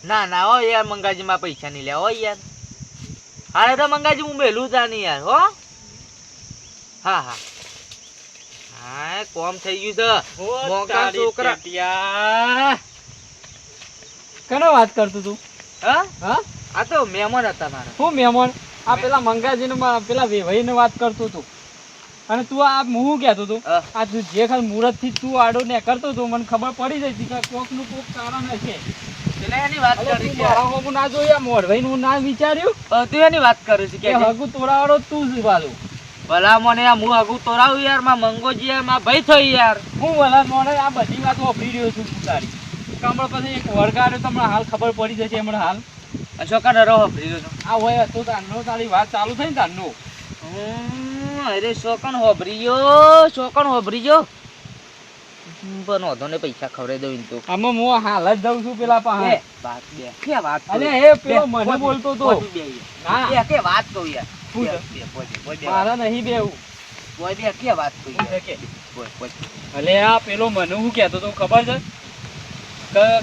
ના ના હો યાર મંગાજી માં પૈસા નહીં લે હો યાર. હારે તો મંગાજી હું મેલું તા નહીં યાર હો. હા હા હા કોમ થઈ ગયું છે મોકા છોકરા. કનો વાત કરતો તું? હા હા આ તો મહેમાન હતા મારા. શું મહેમાન? આ પેલા મંગાજીને પેલા વેવાઈને વાત કરતો તું અને તું આ હું કહેતો તું આ તું જે ખાલી મુહૂર્ત થી તું આડો ને કરતો તું મને ખબર પડી જતી કે કોક નું કોક કારણ હશે. એટલે એની વાત કરી છે. હું ના જોયા મોરભાઈ નું ના વિચાર્યું. તું એની વાત કરું છું કે હગુ તોડાવાળો તું જ બાજુ ભલા મને આ હું હગુ તોડાવું યાર માં મંગોજી યાર માં ભાઈ થઈ યાર. હું ભલા મને આ બધી વાત વાપરી રહ્યો છું તારી કમળ પછી એક વળગાડ્યો તમને હાલ ખબર પડી જશે હમણાં હાલ. અશોકા રહો ભરી આ હોય તો તારનો તારી વાત ચાલુ થઈ ને તારનો. અરે શોકન હોભરીયો શોકન હોભરીયો પણ વધો ને પૈસા ખવડાવી દઉં તો આમાં હું હાલ જ દઉં છું પેલા પાસે વાત બે કે વાત અલે એ પેલો મને બોલતો તો ના કે વાત કહું યાર મારા નહીં બેવું બોય બે કે વાત કહું યાર કે બોય બોય અલે આ પેલો મને હું કહેતો તો ખબર છે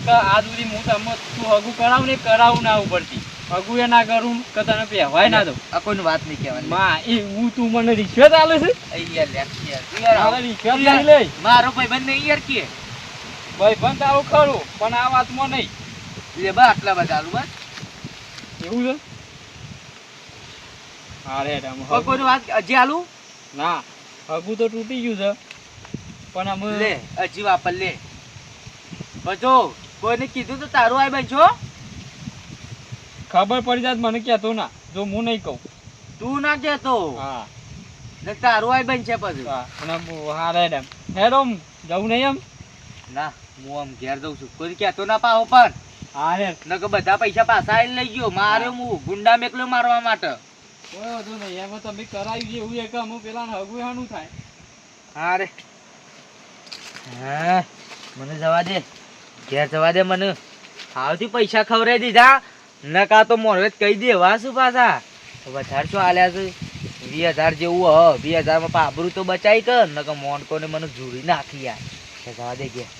કે આ સુધી હું તમને તું હગું કરાવું ને કરાવું ના ઉપરથી હગું એ ના કરું કે તને પહેવાય ના દઉં આ કોઈની વાત નહીં કહેવાની માં એ હું તું મને રિશ્વત આલે છે યાર રિશ્વત લઈ લે મારો ભાઈ બંને યાર કે ભાઈ પણ તારું ખરું પણ આ વાતમાં નહીં લે બા આટલા બધા આલુ બસ એવું છે અરે કોઈની વાત હજી આલુ ના હગું તો તૂટી ગયું છે પણ અમે લે હજી વાપર લે બચો કોઈને કીધું તો તારું આય બચો ખબર પડી જાય મને કહેતો ના જો હું નહીં કહું તું ના કહેતો હા ને તારું આય બનશે પછી અને હારે એમ હેડો જવું નહીં એમ ના હું આમ ઘેર જઉં છું કોઈ કહેતો ના પાવો પણ હા રે નકર બધા પૈસા પાછા આવીને લઈ ગયો માર્યો હું ગુંડા મેકલ્યો મારવા માટે કોઈ વધુ નહીં એમાં તમે કરાવ્યું છે એવું એક અમુક પેલા હગું હાનું થાય હા રે હા મને જવા દે ઘેર જવા દે મને આવતી પૈસા ખવડાવી દીધા નકા તો મોરવેત કહી દેવા શું પાછા વધારે શું હાલ્યા છે 20,000 જેવું હ 20,000 માં પાબરું તો બચાઈ કર નકા મોનકો ને મને જુરી નાખી યાર જવા દે ગયા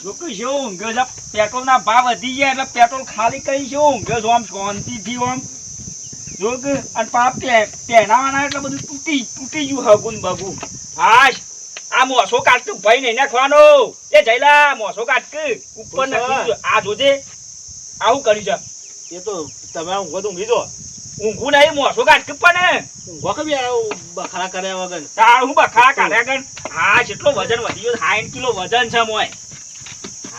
લોકો શું ઊંઘે છે પેટ્રોલ ના ભાવ વધી ગયા એટલે પેટ્રોલ ખાલી કરી શું ઊંઘે છો આમ શાંતિથી આમ જો કે અને પાપ પહેરાવાના એટલે બધું તૂટી ગયું હગુન બગુન હાશ આ મોસો કાઢતું ભાઈ નહીં નાખવાનો એ જઈલા મોસો કાઢ ઉપર નાખી આ જોજે આવું કર્યું છે એ તો તમે ઊંઘો તો ઊંઘી જો ઊંઘું નહીં મોસો કાઢ પણ ઊંઘો કે બી બખાડા કર્યા વગર તાર હું બખા કાઢ્યા ગણ હા કેટલો વજન વધી ગયો 60 કિલો વજન છે મોય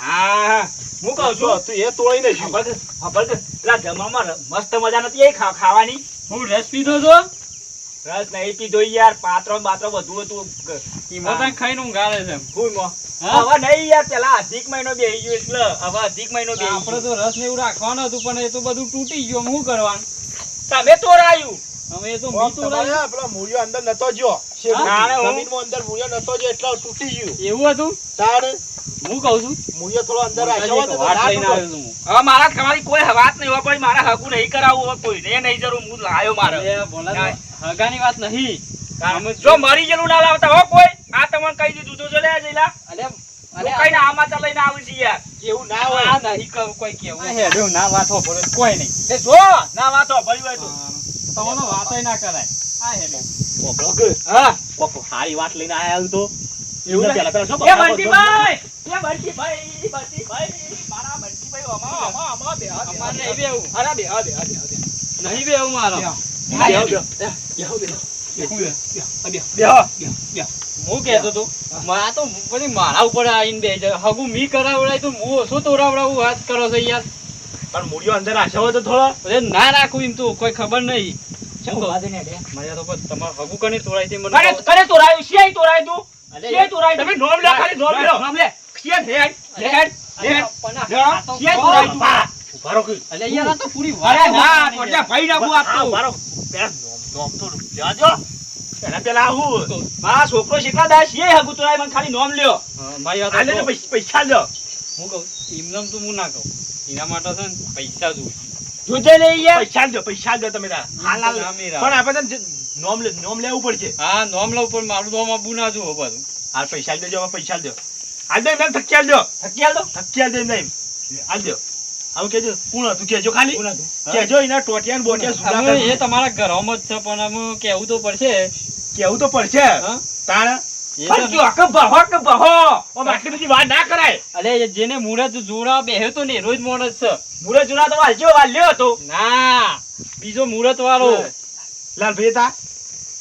હા હું કહું છું તું એ તોડી ને શું ખબર કે પેલા જમવામાં મસ્ત મજા નથી એ ખાવાની હું રસ પીધો છો રસ નહીં પીધો યાર પાત્રો બાત્રો બધું હતું ઈમોતા ખાઈને ઊંઘાડે છે હું હવે નહીં યાર પેલા અધિક મહિનો બેહી ગયો એટલે હવે અધિક મહિનો બેહી આપણે તો રસ ને એવું રાખવાનું હતું પણ એ તો બધું તૂટી ગયું શું કરવાનું તમે તોરાયું હવે એ તો પેલા મૂળિયો અંદર નતો જો જમીનમાં અંદર મૂળિયો નતો જો એટલે તૂટી ગયું એવું હતું તાર હું કહું છું મૂળિયો થોડો અંદર રાખ્યો હોત તો વાત ના લઈને તૂટે. આવ્યો છું હું હવે મારા તમારી કોઈ વાત નહીં હોય પણ મારા હકુ નહીં કરાવવું હોય કોઈ ને નહીં જરૂર હું લાયો મારે એ બોલા હગાની વાત નહીં જો મરી ગયેલું ના લાવતા હો કોઈ આ તમને કહી દીધું તો લે જઈલા અલે કઈ આમાં લઈને આવું છે યાર એવું ના હોય આ નહીં કોઈ કેવું હેડ્યો ના વાતો પડે કોઈ નહીં એ જો ના વાતો ભરી હોય તો તમારો વાતય ના કરાય આ હેડ્યો કોકડો કે હા કોકો સારી વાત લઈને આયા તો એવું પેલા પેલા શું એ બંટીભાઈ મારા બંટીભાઈ અમા બે અમારે નહીં બેવું અરે બે નહીં બેવું મારો હું કહેતો તો આ તો પછી મારા ઉપર આવીને બે છે હગું મી કરાવડાય તો હું શું તોડાવડાવું વાત કરો છો યાર પણ મૂળિયો અંદર રાખ્યો હોય તો થોડો અરે ના રાખું એમ તો કોઈ ખબર નહીં મારે તો બસ તમારું હગું કને તોડાય છે મને કરે તોરાયું છે તોરાય તું છે તોરાય તમે નોમ લે ખાલી નોમ લે નોમ લે છે હેડ ઉભારો કે અલે યાર આ તો પૂરી અરે ના પડ્યા ભાઈ ના બુ આપતો ઉભારો પેલા નોમ તો લેજો પેલા આવું મારા છોકરો શેકલા દાસ છે હગુ તોરાય મને ખાલી નોમ લ્યો મારી વાત આલે તો પૈસા લ્યો હું કહું એમનામ તો હું ના કહું એના માટે છે ને પૈસા જોઈએ જોજે ને યાર પૈસા લ્યો તમે તાર હાલ નામી રાખ. પણ આપણે નોમ લેવું પડશે હા નોમ લઉં પણ મારું નોમ આબુ ના જોવો બધું હાલ પૈસા દેજો પૈસા દો હાલ દો એમ થકી હાલ દો થકી હાલ દો. થકી હાલ દો એમ હાલ દો આવું કેજો કોણ હતું કેજો ખાલી કેજો એના ટોટિયા ને બોટિયા સુધા અમે કરી એ તમારા ઘરોમાં જ છે પણ અમે કેવું તો પડશે. કેવું તો પડશે હા? તાણ એ તો- પણ તું આખો બહો કે બહો. ઓમ આટલી બધી વાત ના કરાય અલે એ જેને મુહૂર્ત જોડા બેહ્યો તો ને રોજ માણસ છે. મુરત જુના તો વાલ્યો હતો. ના બીજો મુહૂર્ત વાળો. લાલભાઈ તા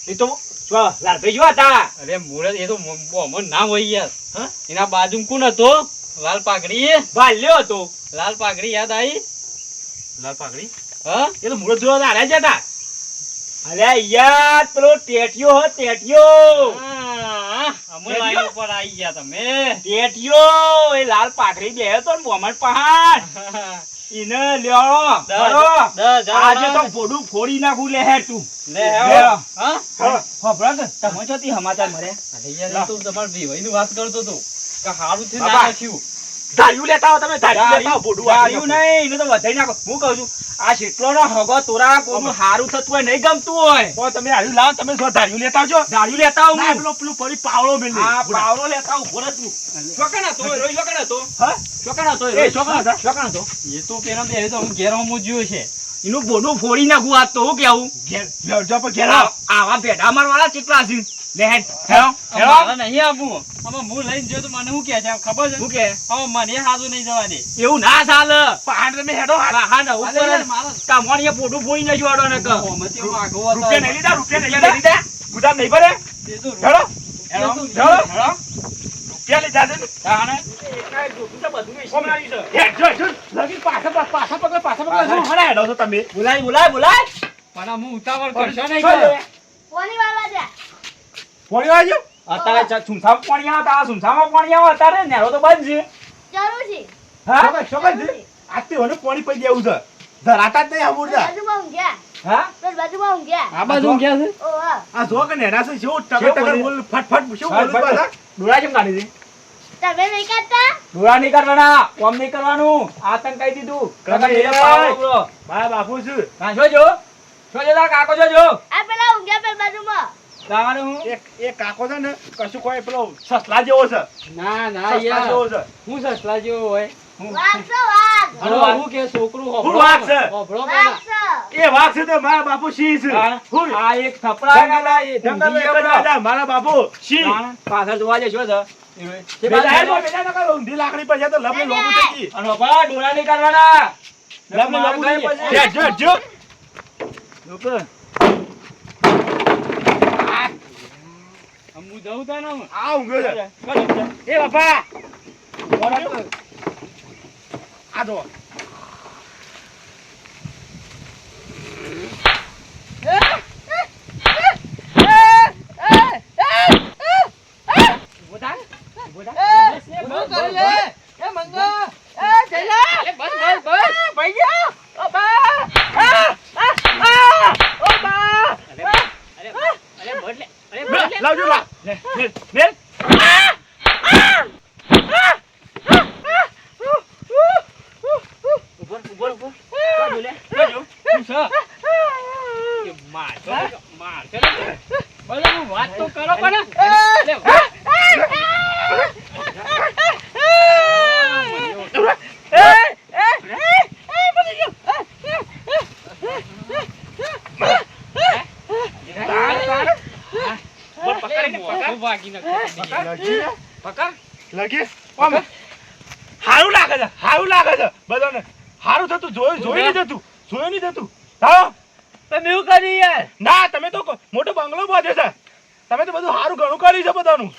એ તો જો લાલભાઈ જો હતા. અરે મુહૂર્ત એ તો મોહમ્મદ ના હોય યાર. હા? એના બાજુ કોણ હતો? લાલ પાઘડી. વાલ્યો હતો. લાલ પાઘડી યાદ આવી? લાલ પાઘડી હા એ તો મુરત જોવા હાર્યા જ હતા અલ્યા યાર પેલો ટેટિયો હો ટેટિયો. હા, અમે લાઈન ઉપર આવી ગયા તમે. ટેટિયો એ લાલ પાઘડી બેહ્યો તો ને મોહમ્મદ પહાડ. ઈને લ્યો. બરો. આજે તો ફોડું ફોડી નાખું લે હે તું. લે લે. આવો. હા? હો બ્રધ તમે ચોથી સમાચાર મળે. અરે યાર એ તો તમારા ભાઈની વાત કરતો તો કે હારું થયું બાબા. ના થયું. ધાર્યું લેતા આવો તમે ધાર્યું લેતા આવો ફોડું ધાર્યું નહીં એને તો વધાઈ નાખો. હું કહું છું આ શેટલો નો હગો તોરા કોનું હારું થતું હોય નહીં ગમતું હોય. તો તમે હાર્યું લાવો તમે શું ધાર્યું લેતા આવજો ધાર્યું લેતા આવું ના હું. પેલો પેલું પડી પાવળો મેલ આ પાવડો લેતા આવું ભરત નું. ચોકણ હતો એ રોજ ચોકણ હતો. હા ચોકણ હતો એ ચોકણ હતા? ચોકણ હતો. એ તો પેલા બે તો હું ઘેર હોમો જોયો છે. એનું બોનું ફોડી નાખું આજ તો હું કેવું. ઘેર લડજો પર ઘેર આવો. આવા ભેડા મારવાળા કેટલા છે લે હેડ હેડો હેડો. મારે નહીં આપવું. આમાં હું લઈને જોયો તો મને શું કહે છે ખબર છે? હું કે હવે મને હાજુ નહીં જવા દે. એવું ના ચાલે. પહાડ તમે હેડો હાથ. હા ના ઉપર અરે યાર, મારા કામવાણીએ પોટું ફોડી નાખ્યું આડો ને કે. હોમેથી હું આગો હતો. રૂપિયા નહીં લીધા રૂપિયા નહીં રૂપિયા નહીં લીધા ગુદામ નહીં ભરે એ તો હેડો હેડો રૂપિયા તો હેડો હેડો. રૂપિયા લીધા છે ને તાણે એકાય જોતું તો બધું નહીં કોમ લાગી છે હેડ જો લગી પાછા પકડ શું હરા હેડો છો તમે બોલાય બોલાય બોલાય. પણ આમ હું ઉતાવળ કરશો નહીં શું કરે. લે? કોની વાળવા જા પોણી આવજો અત્યારે સુનસામાં પાણી આવતા આ સુનસામાં પાણી આવે અત્યારે નેરો તો બંધ છે. જરૂર છે હા શોભાઈ આજથી મને પોણી પડી દેવું છે ધરાતા જ નહીં અમૂર્જા બાજુમાં ઊંઘ્યા હા પેલી બાજુમાં ઊંઘ્યા આ બાજુ ઊંઘ્યા છે? ઓ હા આ જો કે નેના છે શું ટકર કેવું ટકર બોલે? બોલ ફટ શું બોલું પાછા ડોળા કેમ કાઢી દે? તમે નહીં કાઢતા ડોળા નહીં કરવાના કોમ નહીં કરવાનું આ તને કહી દીધું તમે નકર એ મેરે પાવડો બોલો. મારા બાપુ છું હા જોજો તારા કાકો જોજો આ પેલા ઊંઘ્યા પેલી બાજુમાં ગાવાનું હું એક કાકો છે ને કશું કોઈ પેલો સસલા જેવો છે ના ના સસલા યાર જેવો છે હું સસલા જેવો હોય. વાઘ છો વાઘ અને હું કે છોકરું હું હોભળો વાઘ છે. હોભળો વાઘ પેલા. છો એ વાઘ છે તો મારા બાપુ સિંહ છે હા. હું આ એક થપડા ગાલા એ જંગલ એક જ રાજા, મારા બાપુ સિંહ પાછળ જોવા જશો તો તે બેજા બાજુ હેડો, બેજા નકર ઊંધી લાકડી પર છે તો લબડી લોબુ થઈ ગઈ. અને બાપા ડોળા નહીં કરવાના લબડી લોબુ થઈ ગઈ. હેડ, જો, હેડ, જો. લોકો આમ હું જઉં તો ને આમ. આ ઊંઘ્યો છે. કરો. એ બાપા આ જો ઉભો થા. ઉભો થા. લે, લાવજો લા. લે, લે, લે. ઉભો, ઉભો, ઉભો. કાઢો લે. કાઢો. શું છે? એ મારશો ને? મારશો ને? બોલો, હું વાત તો કરો પણ. લે, બોલ, પકડીને પકડ. હું ભાગી નાખ્યો. લગી ને? પકડ. લગી? આમ. હારું લાગે છે હારું લાગે છે બધાને હારું થતું જોયું નહીં જતું જોયું નહીં જતું હા તમે એવું કર્યું યાર ના તમે તો મોટો બંગલો બાંધ્યો છે તમે તો બધું હારું ઘણું કર્યું છે બધાનું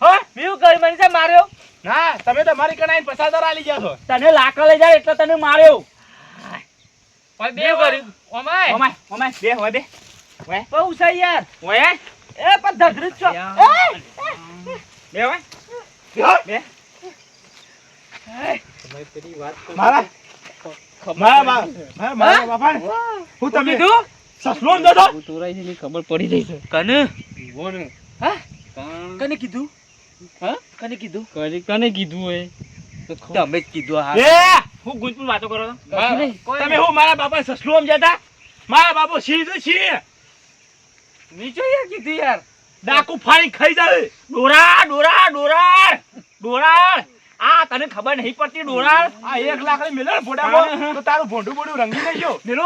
હા મેં કર્યું મને છે માર્યો ના તમે તો મારી કણાઈ પસાદાર આલી ગયા છો તને લાકડા લઈ જાય એટલે તને માર્યો ઓય, બે મેં કર્યું. ઓમાય. ઓમાય ઓમાય બે હોય બે બહુ છે યાર ઓય. એ પણ ધગરી જ છો બે હોય હા? બે તમે પેલી વાત કરો. મારા ખબર મારા પડી છે. મારા બાપા હું તમે કીધું સસલો અંદર તો હું તોરાઈ છે ને ખબર પડી રહી છે. કને ઊભો ને. હા કાં. કને કીધું હા? કને કીધું કને કીધું હોય તો ખબર. તમે જ કીધું હા એ હું ગુંજપુર વાતો કરો છો કશું નહીં. તમે હું મારા બાપા સસલો સમજાતા મારા બાપુ સિંહ છે સિંહ નીચે યાર કીધું યાર ડાકુ ફાડી ખાઈ જાય ડોરા ડોરા ડોરા ડોરાળ આ તને ખબર નહીં પડતી ડોરાળ આ 1 લાખ ની મેલો ને ભોડામાં તો તારું ભોંડું બોડું રંગી નાખ્યો મેલો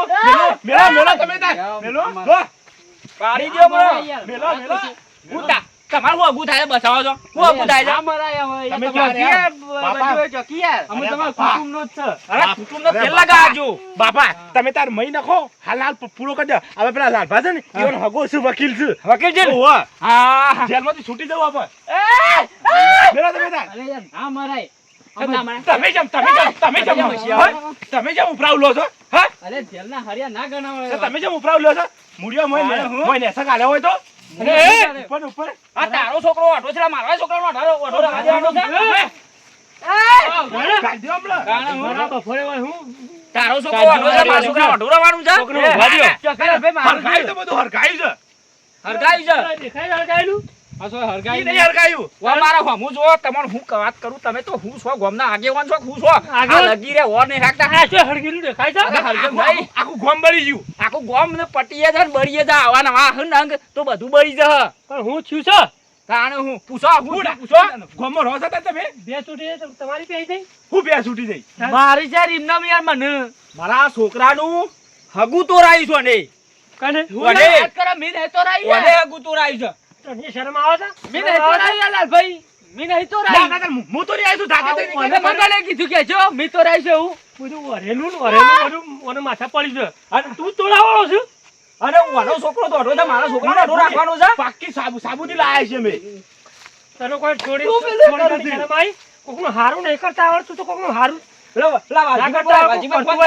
તમે તાર મેલો જો પાડી દો મને મેલો ઉતા તમારું હું અગું થાય બસાવો છો હું અગું થાય છે આ મરાય હવે તમે તમારે ક્યાં બાપા ચોકી યાર અમે અરે તમારા બાપા. કુટુંબનો જ છે અરે કુટુંબ નો તેલ લગાવજો બાપા તમે તાર મહી નાખો હાલ પૂરો કરી દો હવે પેલા લાલભા છે ને ઈવન હગો છું વકીલ છું વકીલ છે ને? ઓહો હા જેલમાંથી છૂટી જવું આપણે મેલો તમે તાર અરે યાર ના મરાય તમે જેમ ઉપરાવ લો છો હા અરે જેલના હરિયા ના તો ગણાવે તમે જેમ ઉપરાવ લો છો મુડિયો મોય ને સક આલ્યા હોય તો ઉપર ઉપર આ તારો છોકરો ઓઢો છે મારા છોકરાનો ઓઢો રવા દેવાનો છે કાઢ દો હમણાં મારા બફોરે હોય હું તારો છોકરો ઓઢો છે મારા છોકરા ઓઢો રવાનું છે છોકરો ઉભા દ્યો. ચોકી ભાઈ મારું હરગાયું તો બધું હરગાયું છે હરગાઈ છે દેખાય હરગાયેલું આ સો ઈ હરગાઈ નહીં હરગાયું વા મારા હમુ જો તમને હું વાત કરું તમે તો હું છો ગોમના આગેવાન છો હું છો આગેવાન? આ લગી રે ઓર નહીં રાખતા આ છે હરગેલું દેખાય છે અરે હરગેમ ભાઈ આખું ગોમ બળી ગયું આખું ગોમ ને પટીએ છે ને બળીએ છે આવા નવા નંગ તો બધું બળી જશે પણ હું છું છે તાણે હું પૂછો હું પૂછો પૂછો ગોમમાં રહો છો તાર તમે બે છૂટી તમારી પે થઈ હું બે છૂટી જઈ મારી છે રીમનામ યાર મને મારા છોકરાનું હગું તોરાયું છે ને કને હું ના વાત કરે મી નહીં તો રાઈ ઓને યાર હગું તોરાયું છે તને શરમ આવે છે મી નહીં તો રાઈ યાર લાલભાઈ મી નહીં તો ના રાઈ ના ના, હું તો નહીં આવ્યો છું જાતે તો મને મંગલે કીધું કે જો મી તો રાઈ છે હું બધું વરેલું બધું મને માથા પડી છે અને તું તોડાવાળો છું અને ઓનો છોકરો તો ઓઢો છે મારા છોકરાને ઓઢો રાખવાનો છે પાક્કી સાબુથી લાયા છે મેં તને કોઈ છોડી તું પેલું છોડી કરી દે. શરમ આવી કોકનું હારું નહીં કરતા આવડતું તો કોકનું હારું પેલા વાલજીભાઈ ફોન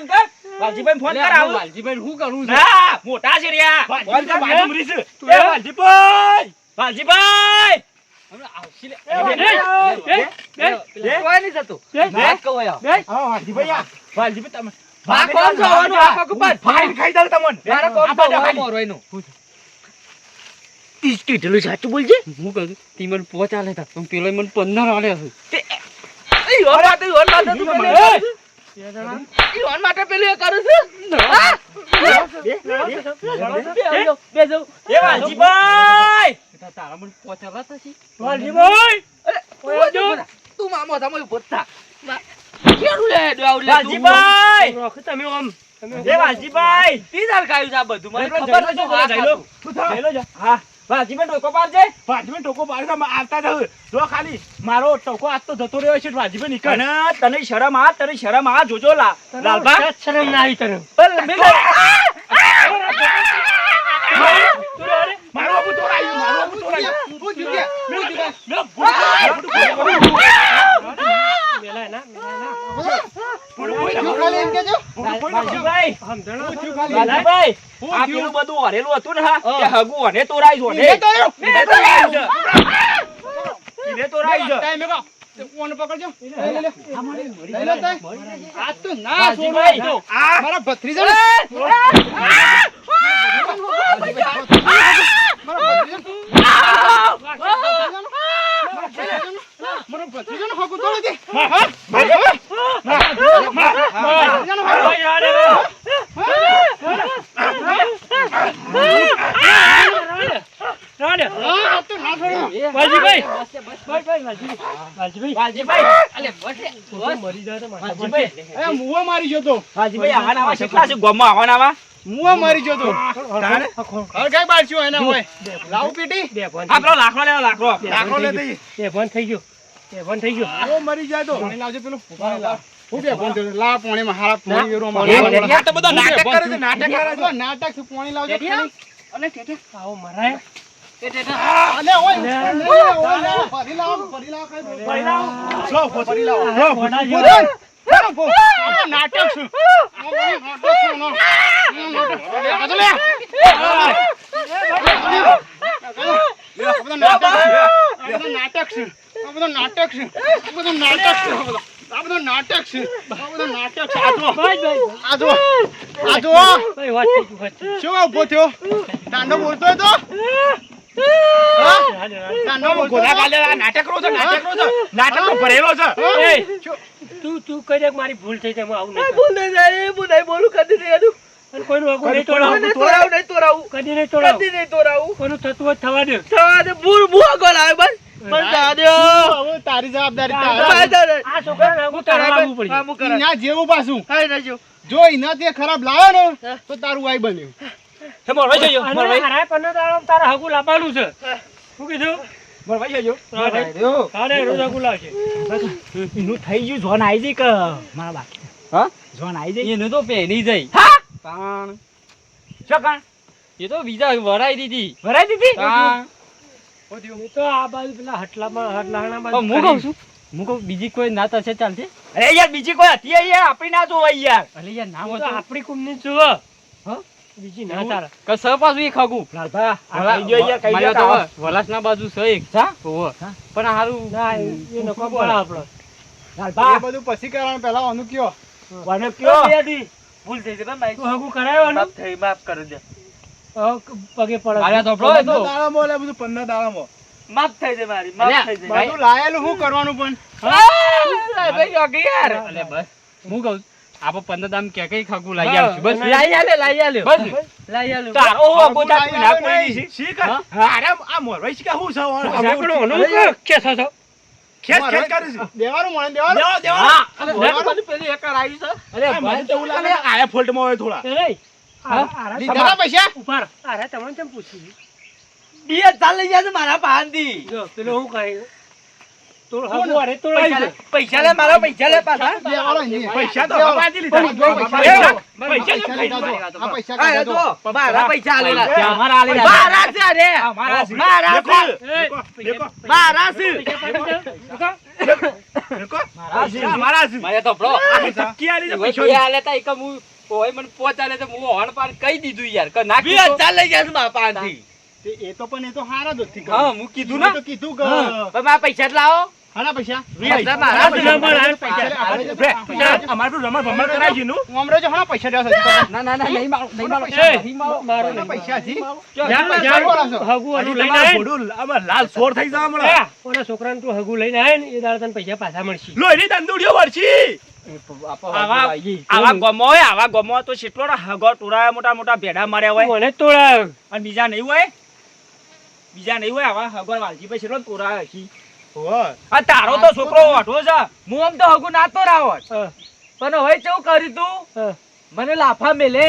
કર વાલજીભાઈ ફોન કર આવું વાલજીભાઈ હું કરું છું ના મોટા છે રહ્યા ફોન કર બાજુ મરી છે એ વાલજીભાઈ વાલજીભાઈ કોઈ નહીં થતું વાત કહો યાર હા વાલજીભાઈ આ વાલજીભાઈ તમે આ કોણ છો આવવાનું આ કોક ઉપર ફાઈન ખાઈ દઉં તમને મારા કોમ તો હોય મોરવાઈનું કેટલું સાચું બોલજે હું કહું તી મને 5 આલે તા પણ પેલો મને 15 આલે છે ઈ ઓન માટે તું પેલું ઈ ઓન માટે પેલું એ કરું છું હા? બેસો એ વાલજીભાઈ તારા મને 5 આલે તા વાલજીભાઈ અરે તું મામો તમે ઉભો થા કેરું લે ડોવ લે વાલજીભાઈ રોખ તમે આમ એ વાલજીભાઈ તી દાર ખાયું છે આ બધું મને એટલે ખબર જઈલો નથી આ જઈલો. ખાતું. જઈલો જા. હા વાલજીભાઈ ટોકો પાડજે વાલજીભાઈ ટોકો પાડે આવતા જ જો ખાલી મારો ટોકો આજ તો જતો રહ્યો છે વાલજીભાઈ નીકળ અને તને શરમ આ જોજો લાલબા શરમ ના આવી તને પણ મેં મારો આબુ તોડાયું મારો આબુ તોડાયું મેલા ના વાલજીભાઈ સમજણો વાલજીભાઈ આ પેલું બધું હરેલું હતું ને હા તે હગું અને તોરાયું છે ને એને તોરાયું છે એને તોરાયું છે વાલજીભાઈ મારા ભત્રીજા મરી જાય તો માથા વાલજીભાઈ આવાના આવા કેટલા છે ગામમાં આવાના આવા બે ફોન આ પેલો લાકડો લેવો લાકડો લાકડો લે દઈ બે ફોન થઈ ગયો બે ફોન થઈ ગયો ઓ મરી જાય તો આ તો બધો નાટક કરે છે નાટક કરે છે આવો મરાય ભાઈ વાત થઈ ગયું, વાત થઈ ગયું. દાંડો બોલતો હતો ગોલા કાલે આ નાટક કરો છો નાટકમાં ભરેલો છે એ, તું કહી દે કે મારી ભૂલ થઈ છે હું આવું નહીં બોલ નહીં જાય હું નહીં બોલું કદી નહીં એનું અને કોઈનું આગું નહીં તોડાવું નહીં તોડાવું નહીં તોડાવું કદી નહીં તોડાવું કદી નહીં તોડાવું કોઈનું થતું હોય તો થવા દે થવા દે બુર બુઆ ગોલ આવે બસ પણ જા દે તારી જવાબદારી આ છોકરાને હગું તારે લાવવું પડશે. ના જેવું પાછું હાય રહેજો. જો એના તે ખરાબ લાવે ને તો તારું વાઈ બન્યું. અને હારા પન્નો દાડો તારે હગું લાવવાનું છે. શું કીધું? તારે રોજ હગું લાવશે. એનું થઈ ગયું જોન આવી જઈ કે મારા બાકી હા? જોન આવી જઈ એનું તો પહેરી જઈ. તાણ. શું કાણ એ તો બીજા વરાઈ દીધી. ભરાઈ દીધી તાણ. એ તો આ બાજુ પેલા હટલાણા બાજુ હું કહું છું. હું કહું બીજી કોઈ ના થશે ચાલશે. અરે યાર બીજી કોઈ હતી યાર આપણી ના જોવાય યાર અરે યાર નામ તો આપણી કુમની જ જોવે. હા? બીજી ના ચાલે. કસ પાછું એક હગું. લાલભા આ કહી દ્યો યાર કહી મારે દ્યો તો વલાસના બાજુ છે એક. હા? હોવે. પણ હારું ના એ નકો પડે આપણો. લાલભા એ બધું પછી કરવાનું પહેલા આનું કયો વાને કયો ભૂલ થઈ છે ભાઈ. તું હગું કરાવવાનું. માફ થઈ, માફ કરી દે. પગે પડે. મારા તો આપણો હતો. દાડામાં લે બધું 15 દાડામાં માફ થઈ છે મારી, માફ થઈ છે. બધું લાયેલું શું કરવાનું પણ ભાઈ યોગી યાર. અલે બસ હું કહું આપણે 15 દામ કે કઈ ખગું લઈ આવશું. બસ લાઈ આલે, લાઈ આલે. બસ લાઈ આલે. તારો હગો તા ના કોઈ નહીં શી કર અરે આ મોરવાઈ શી કા હું છે કે છો ખેસ ખેસ કરે છે દેવાનું મને દેવાનું દેવાનું પેલી એકર આવી છે. અરે મને તો એવું લાગે આયા ફોલ્ટ માં હોય થોડા લીધા પૈસા ઉપર અરે તમને કેમ પૂછ્યું? 2000 લઈ ગયા છે મારા પાનથી. જો પેલો હું કહે તો હગું અરે તો લઈ જાય. પૈસા લે, મારા પૈસા લે પાછા. દેવાનો નહીં પૈસા તો હવાજી લીધા પૈસા આ પૈસા આ કાઢો તો મારા પૈસા આલેલા છે. અમારા આલી મારા છે અરે. મારા છે. મારા છે. દેખો મારા છે. દેખો અમારા છે મારે તો બ્રો ચક્કી આલી ઓય પૈસા બે આલે તા એક હું ઓય મને પહોંચાલે તો હું હોણ પાર કહી દીધું યાર કે ના કીધું. 2000 લઈ ગયા છે મારા પાનથી. એ તો પણ એ તો હારા જ હતી હા હું કીધું મેં ને તો કીધું કે પણ મારા પૈસા જ લાવો. હાના પૈસા 20,000 મારા છે. અમારે તો રમણ ભમણ કરાય છે નું હું હમણાં જો હાના પૈસા દેવા છે ના ના ના નહીં મારો નહીં મારો એ! નહીં મારો હાના પૈસા છે હગું હજુ તમારા ભોડું આમાં લાલ સોર થઈ જા હમણાં ઓલા છોકરાને તું હગું લઈને આવે ને એ દાડે તને પૈસા પાછા મળશે. લોહીની દંદુડીઓ વળશી આવા ગમો હોય આવા ગમો તો કેટલો હગો ટોરા મોટા મોટા ભેડા માર્યા હોય મને તોડાવ. અને બીજા નહીં હોય બીજા નહીં હોય આવા હગો વાલજી ભાઈ કેટલો ટોરા હશી ઓય આ તારો તો છોકરો વાઢો છે હું આમ તો હગું નાતો રાવત. હા, પણ હવે કેવું કર્યું તું, હા. મને લાફા મેલે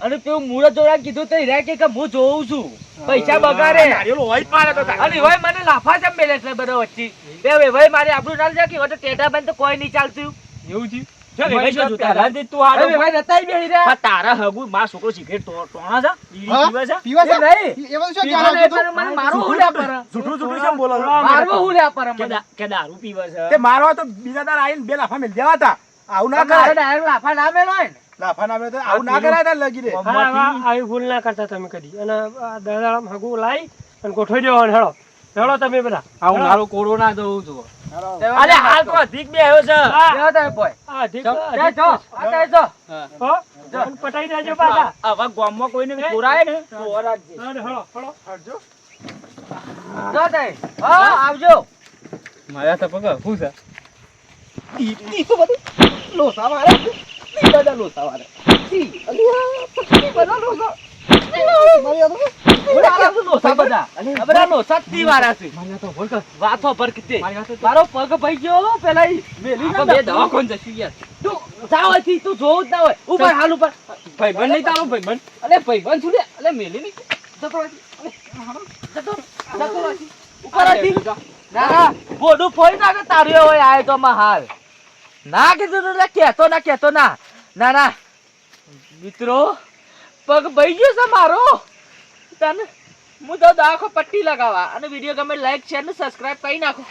અને પેલું મુરત જોડા કીધું તો હીરા કે હું જોઉં છું પૈસા બગાડે. નારિયેળ હોય જ પાડે તો તારે. અને હવે મને લાફા જેમ મેલે એટલે બધો વચ્ચે બે ભાઈ મારે આપણું ના જાય કે હવે તો ટેટા બંધ તો કોઈ નહીં ચાલતું. એવું છે. જો ભાઈ શું જોતા રાંધી તું હવે આડો ભાઈ નતાઈ બેહી રહ્યા. પણ તારા હગુ માર છોકરો સિગરેટ ટોણા છે બીડી હા? પીવે છે પીવા છે એ નહીં. એ બધું શું પીવાનું જાણો એટલે છો મને મારવું હું લ્યા પર. જૂઠું જૂઠું કેમ બોલો છો? મારવું હું લ્યા પર મને. કે દારૂ પીવે છે તે મારવા તો બીજા દાર આવીને બે લાફા મેલ દેવા હતા આવું ના તમારે કરાય direct લાફા ના મેલો હોય ને. લાફા ના મેલ તો આવું ના કરાય તાર લગી રે આવી ભૂલ ના કરતા તમે કદી. અને આ દળામ હગું લાઈ અને ગોઠવી દેવાનું. હેડો હેડો તમે બધા. આવું મારું કોરોના દઉં છું. અરે હાલ તો અધિક બે આવ્યો છે બેહો તમે પોય. આ ઠીક તે જો, આ તે જો. હો? અને પટાઈ દેજો પાછા. આવા ગામમાં કોઈને ચોરાય ને તો ઓરાજે હેડો હેડો. જો તે. હા, આવજો. મારા તો પગ શું છે? લોસા મારે. ઈ બધા લોસા મારે. ઈ, અલિયા, ઈ બધા લોસા. મારા તો લોસા બધા. આ બધા લોસા જ તી વાળા છે. વાતો પર કીતે. મારો પગ ભાઈ ગયો પેલા ઈ મેલી આપણે બે દવાખાને જશું યાર. તું જાવ અહીંથી, તું જોવું જ ના હોય. ઉપર હાલ ઉપર. ભાઈબંધ નહીં તારો ભાઈબંધ. અલે ભાઈબંધ છું લે. અલે મેલી નહીં. જતો રહેજે. જતો રહેજે. ઉપર હતી. ના ના, બોડું ફોઈ નાખે તાર્યો હોય આય તો માં હાલ. ના કીધું તો લે, કહેતો ના. ના ના. મિત્રો, પગ ભાઈ ગયો છે મારો. તને હું તો દાખો પટ્ટી લગાવવા અને વિડીયો ગમે લાઈક શેર ને સબસ્ક્રાઇબ કરી નાખો.